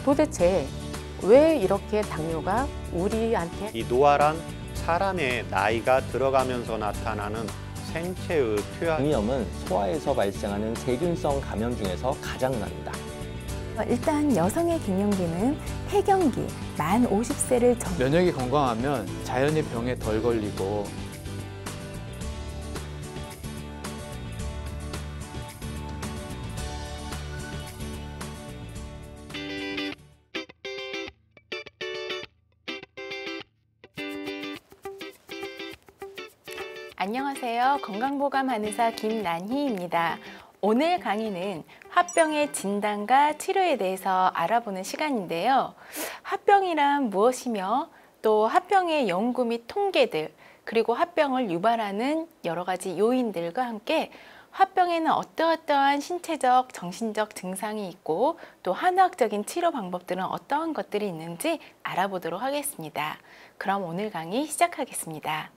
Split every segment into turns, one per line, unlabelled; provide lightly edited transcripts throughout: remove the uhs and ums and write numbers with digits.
도대체 왜 이렇게 당뇨가 우리한테
이 노화란 사람의 나이가 들어가면서 나타나는 생체의 퇴화.
감염은 소화에서 발생하는 세균성 감염 중에서 가장 납니다.
일단 여성의 갱년기는 폐경기, 만 50세를
면역이 건강하면 자연히 병에 덜 걸리고
안녕하세요. 건강보감 한의사 김난희입니다. 오늘 강의는 화병의 진단과 치료에 대해서 알아보는 시간인데요. 화병이란 무엇이며 또 화병의 연구 및 통계들, 그리고 화병을 유발하는 여러 가지 요인들과 함께 화병에는 어떠한 신체적, 정신적 증상이 있고 또 한의학적인 치료 방법들은 어떠한 것들이 있는지 알아보도록 하겠습니다. 그럼 오늘 강의 시작하겠습니다.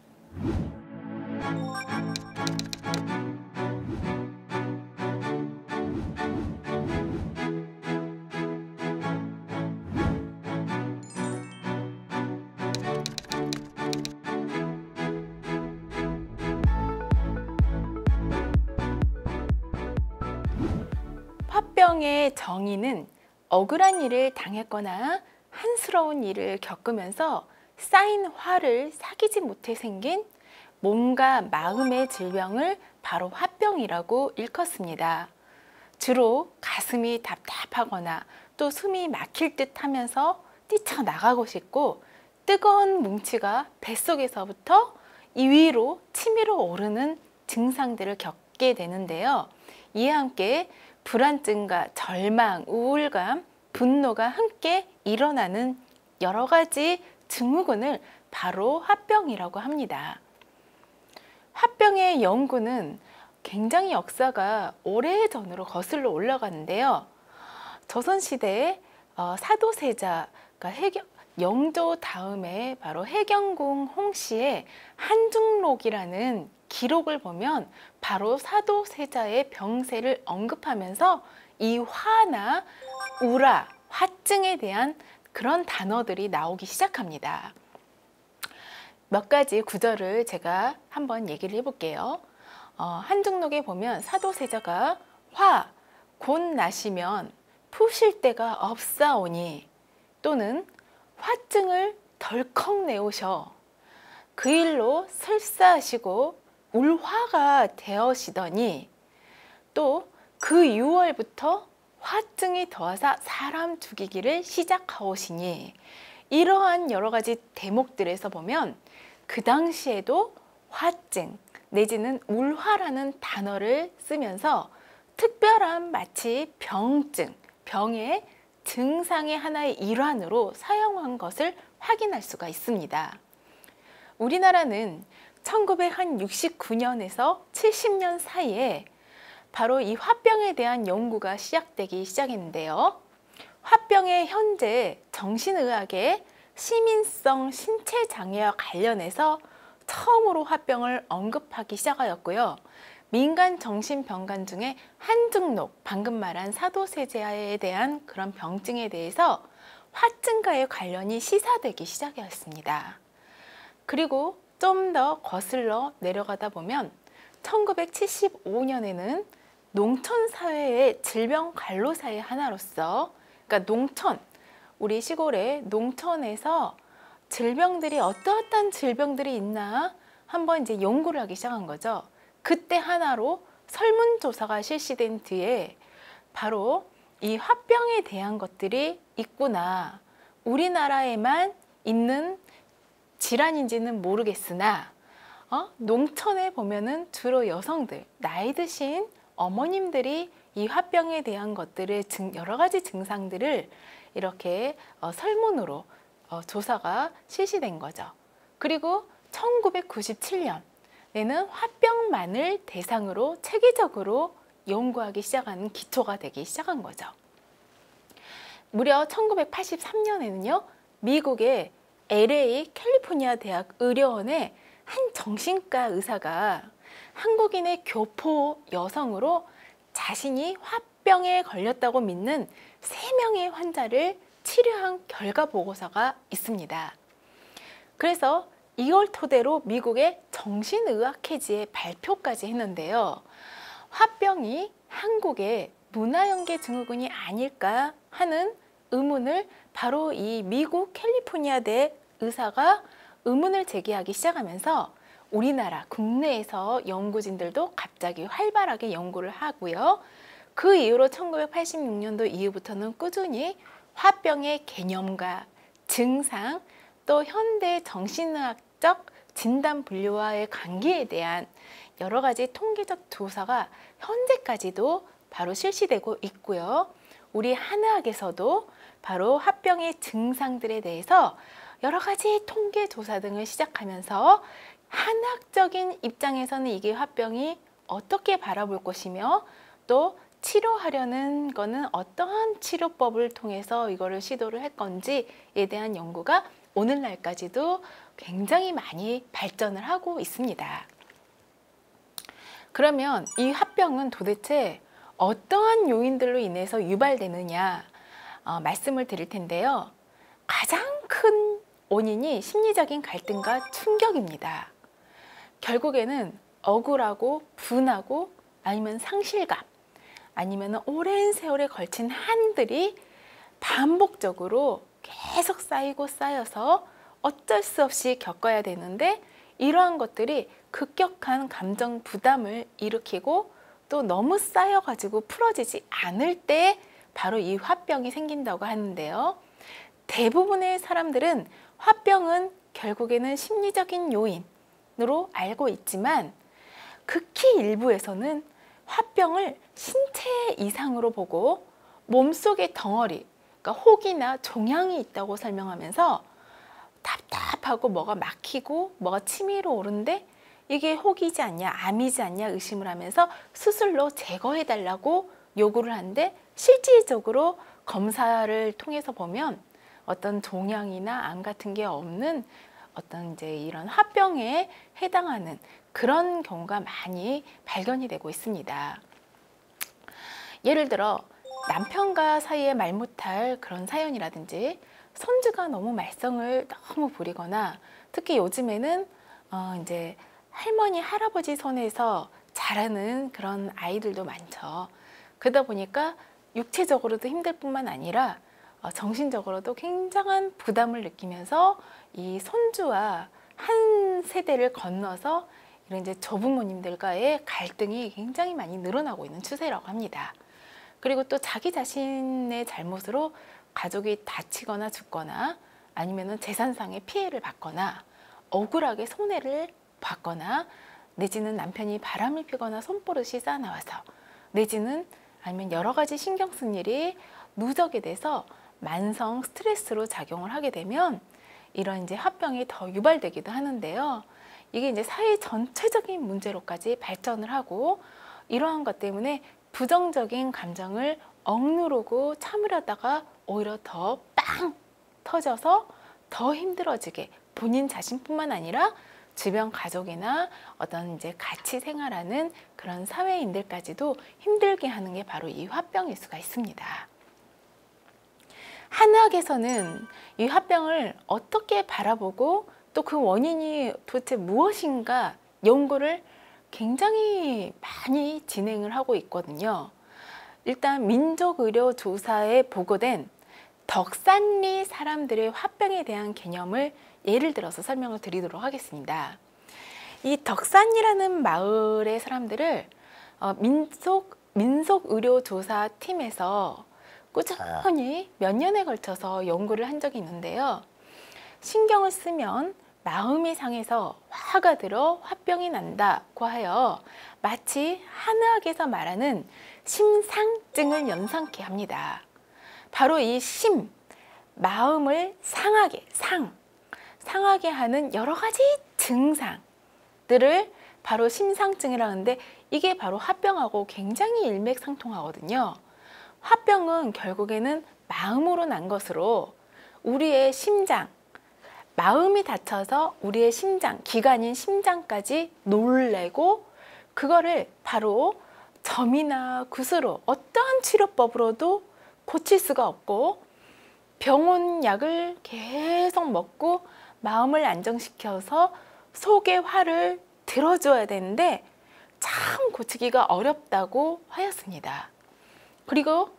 화병의 정의는 억울한 일을 당했거나 한스러운 일을 겪으면서 쌓인 화를 사귀지 못해 생긴 몸과 마음의 질병을 바로 화병이라고 일컫습니다. 주로 가슴이 답답하거나 또 숨이 막힐 듯 하면서 뛰쳐나가고 싶고 뜨거운 뭉치가 뱃속에서부터 이 위로 치밀어 오르는 증상들을 겪게 되는데요. 이에 함께 불안증과 절망, 우울감, 분노가 함께 일어나는 여러 가지 증후군을 바로 화병이라고 합니다. 화병의 연구는 굉장히 역사가 오래전으로 거슬러 올라가는데요. 조선시대에 사도세자가 영조 다음에 바로 해경궁 홍씨의 한중록이라는 기록을 보면 바로 사도세자의 병세를 언급하면서 이 화나 우라, 화증에 대한 그런 단어들이 나오기 시작합니다. 몇 가지 구절을 제가 한번 얘기를 해볼게요. 한중록에 보면 사도세자가 화, 곧 나시면 푸실 데가 없사오니 또는 화증을 덜컥 내오셔 그 일로 설사하시고 울화가 되어시더니 또 그 6월부터 화증이 더하사 사람 죽이기를 시작하오시니 이러한 여러 가지 대목들에서 보면 그 당시에도 화증 내지는 울화라는 단어를 쓰면서 특별한 마치 병증, 병의 증상의 하나의 일환으로 사용한 것을 확인할 수가 있습니다. 우리나라는 1969년에서 70년 사이에 바로 이 화병에 대한 연구가 시작되기 시작했는데요. 화병의 현재 정신의학의 시민성 신체장애와 관련해서 처음으로 화병을 언급하기 시작하였고요. 민간 정신병관 중에 한중록, 방금 말한 사도세자에 대한 그런 병증에 대해서 화증과의 관련이 시사되기 시작하였습니다. 그리고 좀 더 거슬러 내려가다 보면 1975년에는 농촌사회의 질병관로사의 하나로서, 그러니까 농촌, 우리 시골의 농촌에서 질병들이 어떠한 질병들이 있나 한번 이제 연구를 하기 시작한 거죠. 그때 하나로 설문조사가 실시된 뒤에 바로 이 화병에 대한 것들이 있구나. 우리나라에만 있는 질환인지는 모르겠으나 농촌에 보면은 주로 여성들, 나이 드신 어머님들이 이 화병에 대한 것들의 여러 가지 증상들을 이렇게 설문으로 조사가 실시된 거죠. 그리고 1997년에는 화병만을 대상으로 체계적으로 연구하기 시작하는 기초가 되기 시작한 거죠. 무려 1983년에는요, 미국의 LA 캘리포니아 대학 의료원의 한 정신과 의사가 한국인의 교포 여성으로 자신이 화병에 걸렸다고 믿는 3명의 환자를 치료한 결과 보고서가 있습니다. 그래서 이걸 토대로 미국의 정신의학회지에 발표까지 했는데요. 화병이 한국의 문화연계 증후군이 아닐까 하는 의문을 바로 이 미국 캘리포니아대 의사가 의문을 제기하기 시작하면서 우리나라 국내에서 연구진들도 갑자기 활발하게 연구를 하고요. 그 이후로 1986년도 이후부터는 꾸준히 화병의 개념과 증상, 또 현대 정신의학적 진단 분류와의 관계에 대한 여러 가지 통계적 조사가 현재까지도 바로 실시되고 있고요. 우리 한의학에서도 바로 화병의 증상들에 대해서 여러 가지 통계 조사 등을 시작하면서 한의학적인 입장에서는 이게 화병이 어떻게 바라볼 것이며 또 치료하려는 거는 어떠한 치료법을 통해서 이거를 시도를 할 건지에 대한 연구가 오늘날까지도 굉장히 많이 발전을 하고 있습니다. 그러면 이 화병은 도대체 어떠한 요인들로 인해서 유발되느냐 말씀을 드릴 텐데요. 가장 큰 원인이 심리적인 갈등과 충격입니다. 결국에는 억울하고 분하고 아니면 상실감 아니면 오랜 세월에 걸친 한들이 반복적으로 계속 쌓이고 쌓여서 어쩔 수 없이 겪어야 되는데 이러한 것들이 급격한 감정 부담을 일으키고 또 너무 쌓여가지고 풀어지지 않을 때 바로 이 화병이 생긴다고 하는데요. 대부분의 사람들은 화병은 결국에는 심리적인 요인으로 알고 있지만 극히 일부에서는 화병을 신체 이상으로 보고 몸속의 덩어리, 그러니까 혹이나 종양이 있다고 설명하면서 답답하고 뭐가 막히고 뭐가 치밀어 오르는데 이게 혹이지 않냐, 암이지 않냐 의심을 하면서 수술로 제거해 달라고 요구를 하는데 실질적으로 검사를 통해서 보면 어떤 종양이나 암 같은 게 없는 어떤 이제 이런 화병에 해당하는 그런 경우가 많이 발견이 되고 있습니다. 예를 들어 남편과 사이에 말 못할 그런 사연이라든지 손주가 너무 말썽을 너무 부리거나 특히 요즘에는 이제 할머니, 할아버지 손에서 자라는 그런 아이들도 많죠. 그러다 보니까 육체적으로도 힘들 뿐만 아니라 정신적으로도 굉장한 부담을 느끼면서 이 손주와 한 세대를 건너서 이런 이제 조부모님들과의 갈등이 굉장히 많이 늘어나고 있는 추세라고 합니다. 그리고 또 자기 자신의 잘못으로 가족이 다치거나 죽거나 아니면은 재산상의 피해를 받거나 억울하게 손해를 받거나 내지는 남편이 바람을 피거나 손버릇이 쌓아나와서 내지는 아니면 여러 가지 신경 쓴 일이 누적이 돼서 만성 스트레스로 작용을 하게 되면 이런 이제 화병이 더 유발되기도 하는데요. 이게 이제 사회 전체적인 문제로까지 발전을 하고 이러한 것 때문에 부정적인 감정을 억누르고 참으려다가 오히려 더 빵 터져서 더 힘들어지게 본인 자신뿐만 아니라 주변 가족이나 어떤 이제 같이 생활하는 그런 사회인들까지도 힘들게 하는 게 바로 이 화병일 수가 있습니다. 한의학에서는 이 화병을 어떻게 바라보고 또 그 원인이 도대체 무엇인가 연구를 굉장히 많이 진행을 하고 있거든요. 일단 민족의료조사에 보고된 덕산리 사람들의 화병에 대한 개념을 예를 들어서 설명을 드리도록 하겠습니다. 이 덕산리라는 마을의 사람들을 민속의료조사팀에서 꾸준히 몇 년에 걸쳐서 연구를 한 적이 있는데요. 신경을 쓰면 마음이 상해서 화가 들어 화병이 난다고 하여 마치 한의학에서 말하는 심상증을 연상케 합니다. 바로 이 심, 마음을 상하게 하는 여러 가지 증상들을 바로 심상증이라고 하는데 이게 바로 화병하고 굉장히 일맥상통하거든요. 화병은 결국에는 마음으로 난 것으로 우리의 심장, 마음이 다쳐서 우리의 심장, 기관인 심장까지 놀래고 그거를 바로 점이나 굿으로 어떠한 치료법으로도 고칠 수가 없고 병원 약을 계속 먹고 마음을 안정시켜서 속의 화를 들어줘야 되는데 참 고치기가 어렵다고 하였습니다. 그리고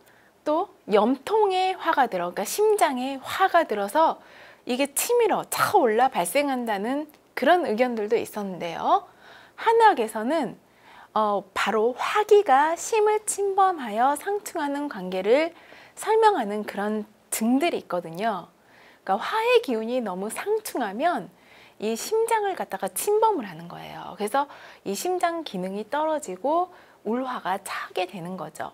또 염통에 화가 들어, 그러니까 심장에 화가 들어서 이게 치밀어 차올라 발생한다는 그런 의견들도 있었는데요. 한의학에서는 바로 화기가 심을 침범하여 상충하는 관계를 설명하는 그런 증들이 있거든요. 그러니까 화의 기운이 너무 상충하면 이 심장을 갖다가 침범을 하는 거예요. 그래서 이 심장 기능이 떨어지고 울화가 차게 되는 거죠.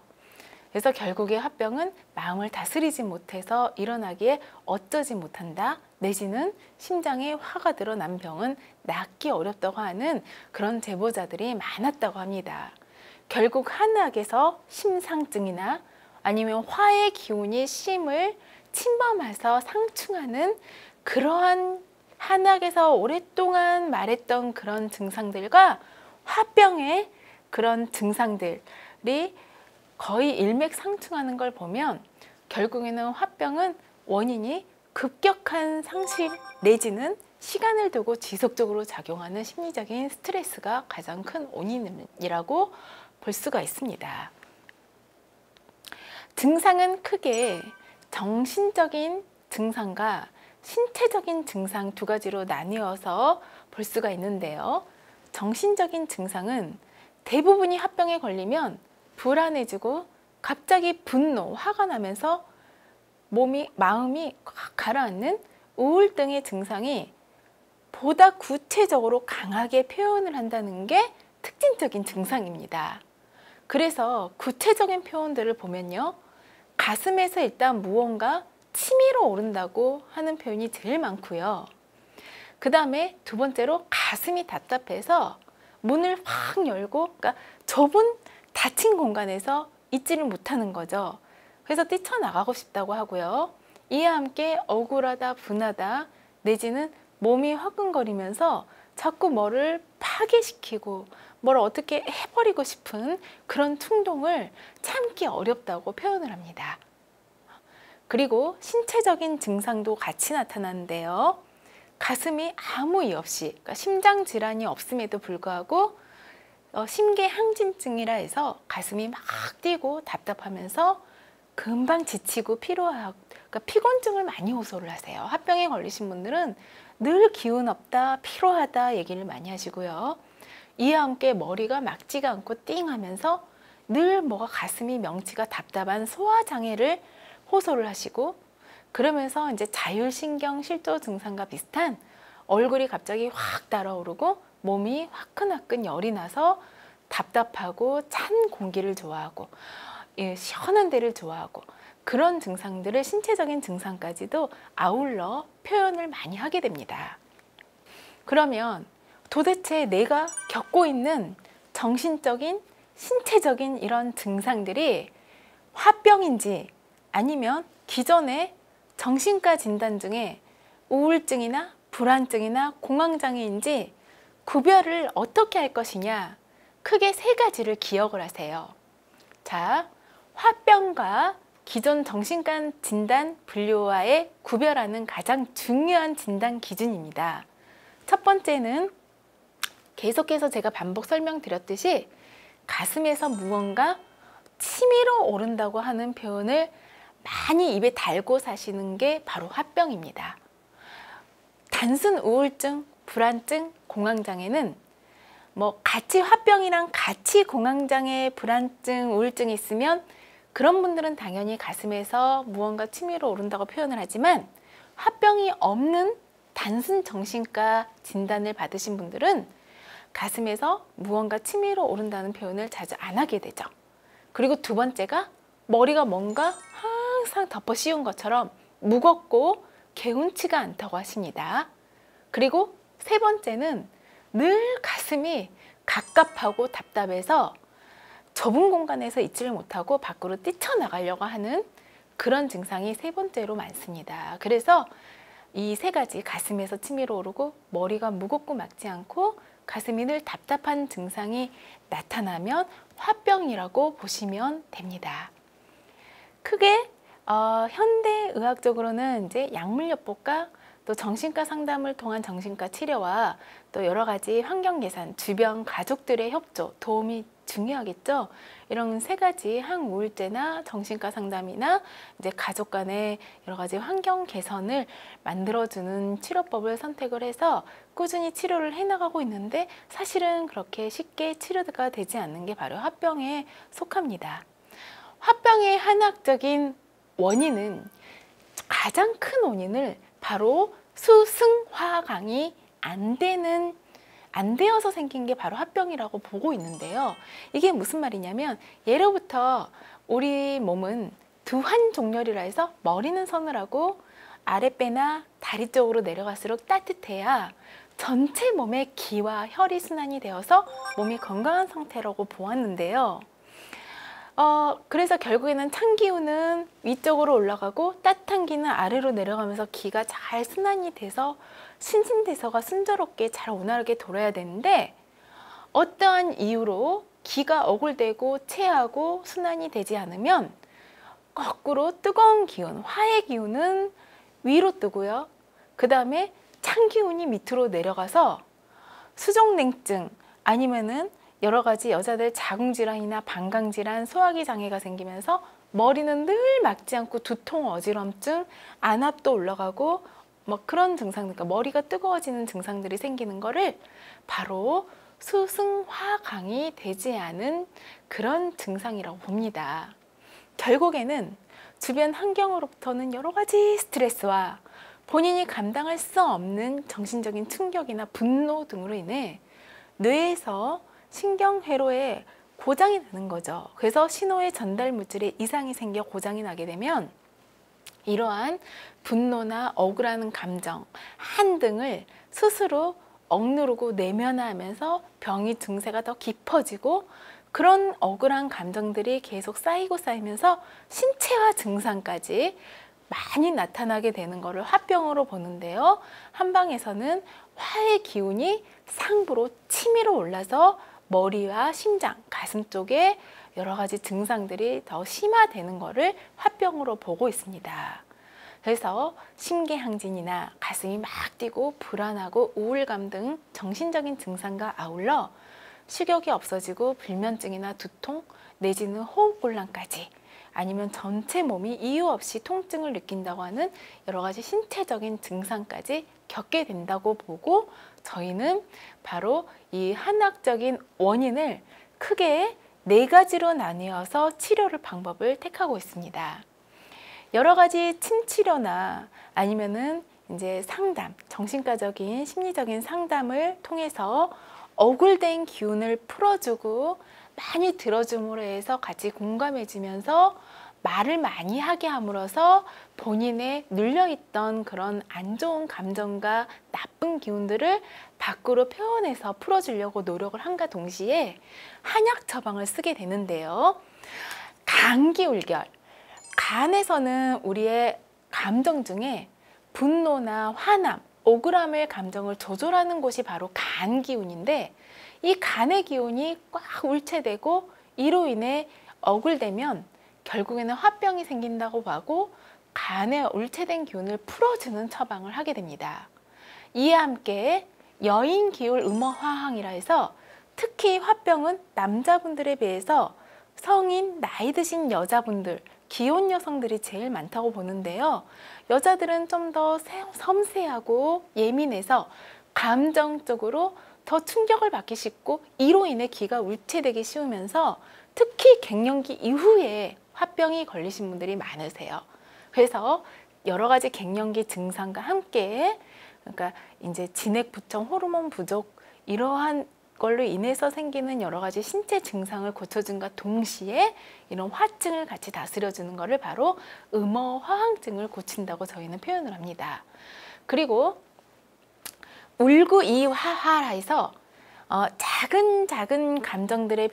그래서 결국에 화병은 마음을 다스리지 못해서 일어나기에 어쩌지 못한다, 내지는 심장에 화가 들어 난 병은 낫기 어렵다고 하는 그런 제보자들이 많았다고 합니다. 결국 한의학에서 심상증이나 아니면 화의 기운이 심을 침범해서 상충하는 그러한 한의학에서 오랫동안 말했던 그런 증상들과 화병의 그런 증상들이 거의 일맥상충하는 걸 보면 결국에는 화병은 원인이 급격한 상실 내지는 시간을 두고 지속적으로 작용하는 심리적인 스트레스가 가장 큰 원인이라고 볼 수가 있습니다. 증상은 크게 정신적인 증상과 신체적인 증상 두 가지로 나뉘어서 볼 수가 있는데요. 정신적인 증상은 대부분이 화병에 걸리면 불안해지고 갑자기 분노, 화가 나면서 마음이 가라앉는 우울증의 증상이 보다 구체적으로 강하게 표현을 한다는 게 특징적인 증상입니다. 그래서 구체적인 표현들을 보면요. 가슴에서 일단 무언가 치밀어 오른다고 하는 표현이 제일 많고요. 그 다음에 두 번째로 가슴이 답답해서 문을 확 열고, 그러니까 좁은 닫힌 공간에서 있지를 못하는 거죠. 그래서 뛰쳐나가고 싶다고 하고요. 이와 함께 억울하다, 분하다, 내지는 몸이 화끈거리면서 자꾸 뭐를 파괴시키고 뭘 어떻게 해버리고 싶은 그런 충동을 참기 어렵다고 표현을 합니다. 그리고 신체적인 증상도 같이 나타나는데요. 가슴이 아무 이유 없이, 그러니까 심장 질환이 없음에도 불구하고 심계항진증이라 해서 가슴이 막 뛰고 답답하면서 금방 지치고 피로하고, 그러니까 피곤증을 많이 호소를 하세요. 화병에 걸리신 분들은 늘 기운 없다, 피로하다 얘기를 많이 하시고요. 이와 함께 머리가 막지가 않고 띵하면서 늘 뭐가 가슴이 명치가 답답한 소화장애를 호소를 하시고, 그러면서 이제 자율신경 실조 증상과 비슷한 얼굴이 갑자기 확 달아오르고 몸이 화끈화끈 열이 나서 답답하고 찬 공기를 좋아하고 시원한 데를 좋아하고 그런 증상들을 신체적인 증상까지도 아울러 표현을 많이 하게 됩니다. 그러면 도대체 내가 겪고 있는 정신적인, 신체적인 이런 증상들이 화병인지 아니면 기존의 정신과 진단 중에 우울증이나 불안증이나 공황장애인지 구별을 어떻게 할 것이냐, 크게 세 가지를 기억을 하세요. 자, 화병과 기존 정신과 진단 분류와의 구별하는 가장 중요한 진단 기준입니다. 첫 번째는 계속해서 제가 반복 설명드렸듯이 가슴에서 무언가 치밀어 오른다고 하는 표현을 많이 입에 달고 사시는 게 바로 화병입니다. 단순 우울증, 불안증, 공황장애는 같이 화병이랑 같이 공황장애, 불안증, 우울증이 있으면 그런 분들은 당연히 가슴에서 무언가 치밀어 오른다고 표현을 하지만 화병이 없는 단순 정신과 진단을 받으신 분들은 가슴에서 무언가 치밀어 오른다는 표현을 자주 안 하게 되죠. 그리고 두 번째가 머리가 뭔가 항상 덮어 씌운 것처럼 무겁고 개운치가 않다고 하십니다. 그리고 세 번째는 늘 가슴이 갑갑하고 답답해서 좁은 공간에서 있지를 못하고 밖으로 뛰쳐나가려고 하는 그런 증상이 세 번째로 많습니다. 그래서 이 세 가지, 가슴에서 치밀어 오르고 머리가 무겁고 막지 않고 가슴이 늘 답답한 증상이 나타나면 화병이라고 보시면 됩니다. 크게 현대 의학적으로는 이제 약물요법과 또 정신과 상담을 통한 정신과 치료와 또 여러 가지 환경 개선, 주변 가족들의 협조, 도움이 중요하겠죠. 이런 세 가지 항우울제나 정신과 상담이나 이제 가족 간의 여러 가지 환경 개선을 만들어주는 치료법을 선택을 해서 꾸준히 치료를 해나가고 있는데 사실은 그렇게 쉽게 치료가 되지 않는 게 바로 화병에 속합니다. 화병의 한학적인 원인은 가장 큰 원인을 바로 수승화강이 안 되어서 생긴 게 바로 화병이라고 보고 있는데요. 이게 무슨 말이냐면 예로부터 우리 몸은 두환종렬이라 해서 머리는 서늘하고 아랫배나 다리 쪽으로 내려갈수록 따뜻해야 전체 몸에 기와 혈이 순환이 되어서 몸이 건강한 상태라고 보았는데요. 그래서 결국에는 찬 기운은 위쪽으로 올라가고 따뜻한 기는 아래로 내려가면서 기가 잘 순환이 돼서 신진대사가 순조롭게 잘 원활하게 돌아야 되는데 어떠한 이유로 기가 어굴되고 체하고 순환이 되지 않으면 거꾸로 뜨거운 기운, 화의 기운은 위로 뜨고요. 그 다음에 찬 기운이 밑으로 내려가서 수족냉증 아니면은 여러 가지 여자들 자궁질환이나 방광질환, 소화기 장애가 생기면서 머리는 늘 막지 않고 두통, 어지럼증, 안압도 올라가고 뭐 그런 증상, 그러니까 머리가 뜨거워지는 증상들이 생기는 거를 바로 수승화강이 되지 않은 그런 증상이라고 봅니다. 결국에는 주변 환경으로부터는 여러 가지 스트레스와 본인이 감당할 수 없는 정신적인 충격이나 분노 등으로 인해 뇌에서 신경회로에 고장이 나는 거죠. 그래서 신호의 전달 물질에 이상이 생겨 고장이 나게 되면 이러한 분노나 억울한 감정, 한 등을 스스로 억누르고 내면화하면서 병이 증세가 더 깊어지고 그런 억울한 감정들이 계속 쌓이고 쌓이면서 신체화 증상까지 많이 나타나게 되는 것을 화병으로 보는데요. 한방에서는 화의 기운이 상부로 치밀어 올라서 머리와 심장, 가슴 쪽에 여러 가지 증상들이 더 심화되는 것을 화병으로 보고 있습니다. 그래서 심계항진이나 가슴이 막 뛰고 불안하고 우울감 등 정신적인 증상과 아울러 식욕이 없어지고 불면증이나 두통 내지는 호흡곤란까지 아니면 전체 몸이 이유 없이 통증을 느낀다고 하는 여러 가지 신체적인 증상까지 겪게 된다고 보고 저희는 바로 이 한학적인 원인을 크게 4가지로 나뉘어서 치료를 방법을 택하고 있습니다. 여러 가지 침치료나 아니면은 이제 상담, 정신과적인 심리적인 상담을 통해서 억울된 기운을 풀어주고 많이 들어줌으로 해서 같이 공감해주면서 말을 많이 하게 함으로써 본인의 눌려있던 그런 안 좋은 감정과 나쁜 기운들을 밖으로 표현해서 풀어주려고 노력을 한과 동시에 한약 처방을 쓰게 되는데요. 감기울결, 간에서는 우리의 감정 중에 분노나 화남, 억울함의 감정을 조절하는 곳이 바로 간 기운인데 이 간의 기운이 꽉 울체되고 이로 인해 억울되면 결국에는 화병이 생긴다고 하고 간에 울체된 기운을 풀어주는 처방을 하게 됩니다. 이와 함께 여인기울 음어화항이라 해서 특히 화병은 남자분들에 비해서 성인 나이 드신 여자분들 기혼 여성들이 제일 많다고 보는데요. 여자들은 좀 더 섬세하고 예민해서 감정적으로 더 충격을 받기 쉽고 이로 인해 기가 울체되기 쉬우면서 특히 갱년기 이후에 화병이 걸리신 분들이 많으세요. 그래서 여러 가지 갱년기 증상과 함께 그러니까 이제 진액 부청, 호르몬 부족 이러한 걸로 인해서 생기는 여러 가지 신체 증상을 고쳐준과 동시에 이런 화증을 같이 다스려주는 것을 바로 음어화항증을 고친다고 저희는 표현을 합니다. 그리고 울구이화하라 해서 작은 감정들의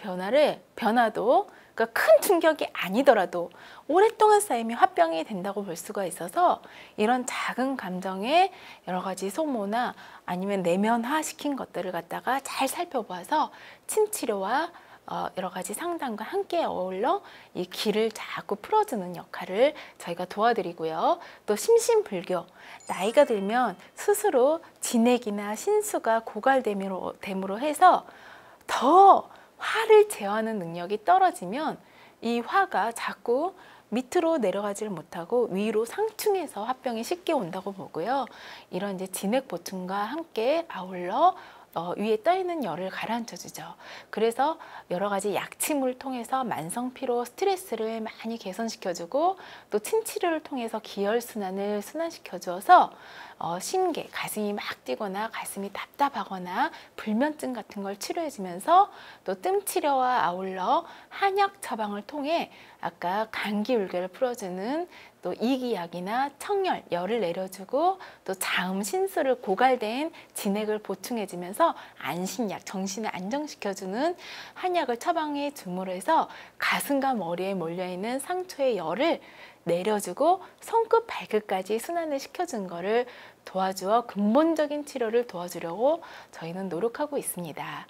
변화도 그러니까 큰 충격이 아니더라도 오랫동안 쌓이면 화병이 된다고 볼 수가 있어서 이런 작은 감정의 여러 가지 소모나 아니면 내면화시킨 것들을 갖다가 잘 살펴봐서 침치료와 여러 가지 상담과 함께 어울러 이 기를 자꾸 풀어주는 역할을 저희가 도와드리고요. 또 심신불교, 나이가 들면 스스로 진액이나 신수가 고갈됨으로 해서 더 화를 제어하는 능력이 떨어지면 이 화가 자꾸 밑으로 내려가지를 못하고 위로 상충해서 화병이 쉽게 온다고 보고요. 이런 이제 진액 보충과 함께 아울러 위에 떠있는 열을 가라앉혀 주죠. 그래서 여러 가지 약침을 통해서 만성 피로, 스트레스를 많이 개선시켜주고 또 침치료를 통해서 기혈순환을 순환시켜 주어서 심계, 가슴이 막 뛰거나 가슴이 답답하거나 불면증 같은 걸 치료해 주면서 또 뜸 치료와 아울러 한약 처방을 통해 아까 감기울개를 풀어주는 또 이기약이나 청열, 열을 내려주고 또 자음, 신수를 고갈된 진액을 보충해주면서 안신약, 정신을 안정시켜주는 한약을 처방해 줌으로 해서 가슴과 머리에 몰려있는 상처의 열을 내려주고 손끝, 발끝까지 순환을 시켜준 거를 도와주어 근본적인 치료를 도와주려고 저희는 노력하고 있습니다.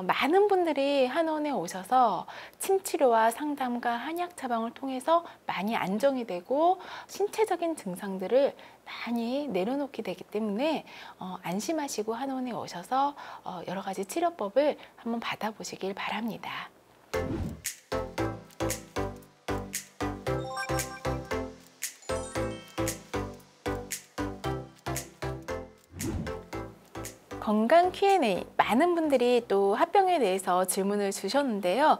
많은 분들이 한의원에 오셔서 침치료와 상담과 한약 처방을 통해서 많이 안정이 되고 신체적인 증상들을 많이 내려놓게 되기 때문에 안심하시고 한의원에 오셔서 여러 가지 치료법을 한번 받아보시길 바랍니다. 건강 Q&A, 많은 분들이 또 화병에 대해서 질문을 주셨는데요.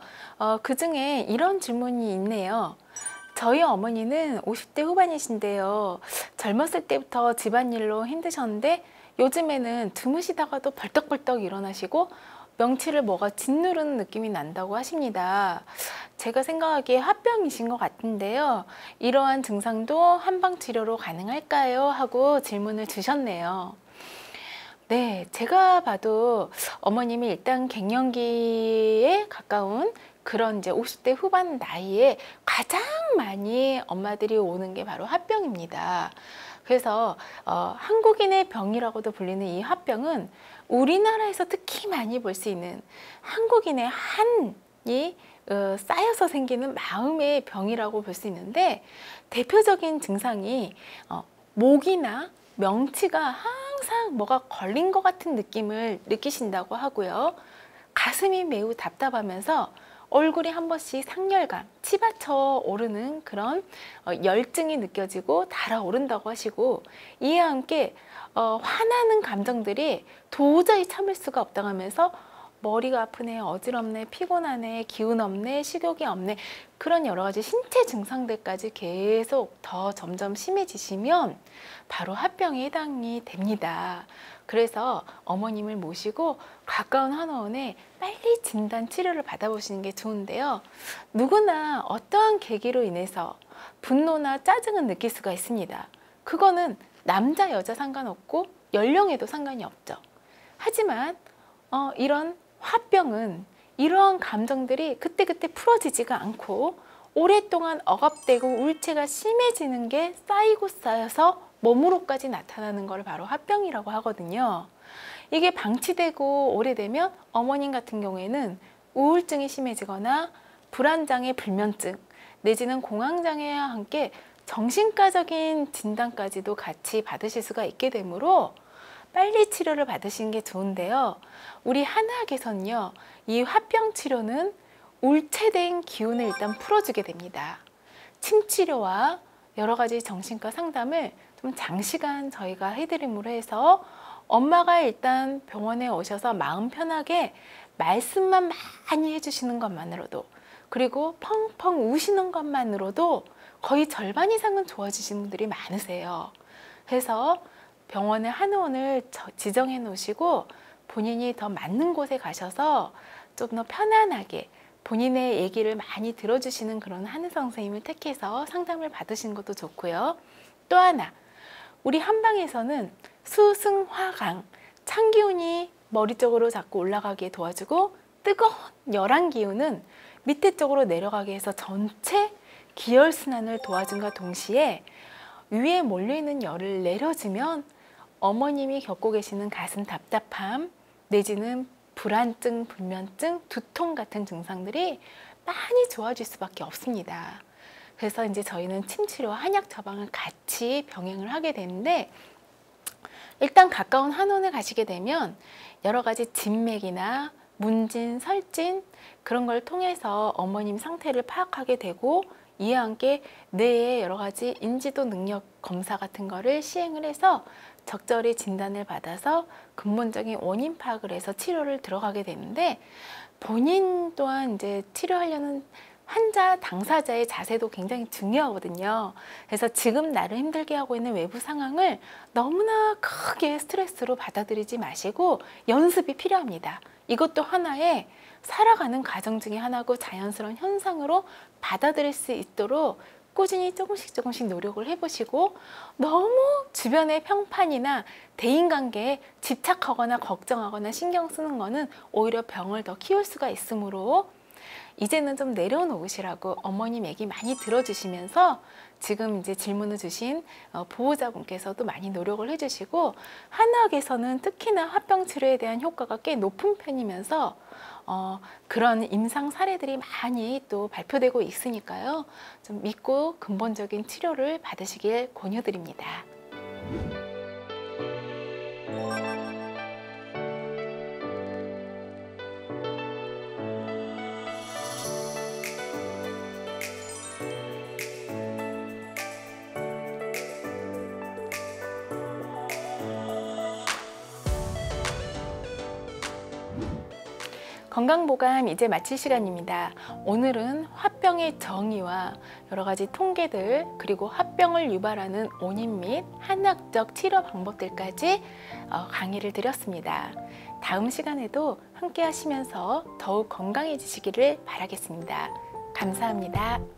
그 중에 이런 질문이 있네요. 저희 어머니는 50대 후반이신데요. 젊었을 때부터 집안일로 힘드셨는데 요즘에는 주무시다가도 벌떡벌떡 일어나시고 명치를 뭐가 짓누르는 느낌이 난다고 하십니다. 제가 생각하기에 화병이신 것 같은데요. 이러한 증상도 한방치료로 가능할까요? 하고 질문을 주셨네요. 네, 제가 봐도 어머님이 일단 갱년기에 가까운 그런 이제 50대 후반 나이에 가장 많이 엄마들이 오는 게 바로 화병입니다. 그래서 한국인의 병이라고도 불리는 이 화병은 우리나라에서 특히 많이 볼 수 있는 한국인의 한이 쌓여서 생기는 마음의 병이라고 볼 수 있는데 대표적인 증상이 목이나 명치가 항상 뭐가 걸린 것 같은 느낌을 느끼신다고 하고요. 가슴이 매우 답답하면서 얼굴이 한 번씩 상열감, 치받쳐 오르는 그런 열증이 느껴지고 달아오른다고 하시고 이와 함께 화나는 감정들이 도저히 참을 수가 없다고 하면서 머리가 아프네, 어지럽네, 피곤하네, 기운 없네, 식욕이 없네 그런 여러 가지 신체 증상들까지 계속 더 점점 심해지시면 바로 화병에 해당이 됩니다. 그래서 어머님을 모시고 가까운 한의원에 빨리 진단 치료를 받아보시는 게 좋은데요. 누구나 어떠한 계기로 인해서 분노나 짜증은 느낄 수가 있습니다. 그거는 남자, 여자 상관없고 연령에도 상관이 없죠. 하지만 이런 화병은 이러한 감정들이 그때그때 풀어지지가 않고 오랫동안 억압되고 울체가 심해지는 게 쌓이고 쌓여서 몸으로까지 나타나는 걸 바로 화병이라고 하거든요. 이게 방치되고 오래되면 어머님 같은 경우에는 우울증이 심해지거나 불안장애, 불면증 내지는 공황장애와 함께 정신과적인 진단까지도 같이 받으실 수가 있게 되므로 빨리 치료를 받으시는 게 좋은데요. 우리 한의학에서는요, 이 화병 치료는 울체된 기운을 일단 풀어주게 됩니다. 침치료와 여러 가지 정신과 상담을 좀 장시간 저희가 해드림으로 해서 엄마가 일단 병원에 오셔서 마음 편하게 말씀만 많이 해주시는 것만으로도 그리고 펑펑 우시는 것만으로도 거의 절반 이상은 좋아지시는 분들이 많으세요. 그래서 병원에 한의원을 지정해 놓으시고 본인이 더 맞는 곳에 가셔서 좀 더 편안하게 본인의 얘기를 많이 들어주시는 그런 한의 선생님을 택해서 상담을 받으시는 것도 좋고요. 또 하나, 우리 한방에서는 수승화강, 찬 기운이 머리 쪽으로 자꾸 올라가게 도와주고 뜨거운 열한 기운은 밑에 쪽으로 내려가게 해서 전체 기혈순환을 도와준과 동시에 위에 몰려있는 열을 내려주면 어머님이 겪고 계시는 가슴 답답함 내지는 불안증, 불면증, 두통 같은 증상들이 많이 좋아질 수밖에 없습니다. 그래서 이제 저희는 침치료와 한약 처방을 같이 병행을 하게 되는데, 일단 가까운 한원을 가시게 되면 여러 가지 진맥이나 문진, 설진 그런 걸 통해서 어머님 상태를 파악하게 되고, 이와 함께 뇌의 여러 가지 인지도 능력 검사 같은 거를 시행을 해서 적절히 진단을 받아서 근본적인 원인 파악을 해서 치료를 들어가게 되는데, 본인 또한 이제 치료하려는 환자 당사자의 자세도 굉장히 중요하거든요. 그래서 지금 나를 힘들게 하고 있는 외부 상황을 너무나 크게 스트레스로 받아들이지 마시고 연습이 필요합니다. 이것도 하나의 살아가는 과정 중에 하나고 자연스러운 현상으로 받아들일 수 있도록 꾸준히 조금씩 노력을 해보시고, 너무 주변의 평판이나 대인관계에 집착하거나 걱정하거나 신경 쓰는 거는 오히려 병을 더 키울 수가 있으므로 이제는 좀 내려놓으시라고 어머님 얘기 많이 들어주시면서, 지금 이제 질문을 주신 보호자분께서도 많이 노력을 해주시고, 한의학에서는 특히나 화병 치료에 대한 효과가 꽤 높은 편이면서 그런 임상 사례들이 많이 또 발표되고 있으니까요. 좀 믿고 근본적인 치료를 받으시길 권유드립니다. 건강보감 이제 마칠 시간입니다. 오늘은 화병의 정의와 여러 가지 통계들, 그리고 화병을 유발하는 원인 및 한의학적 치료 방법들까지 강의를 드렸습니다. 다음 시간에도 함께 하시면서 더욱 건강해지시기를 바라겠습니다. 감사합니다.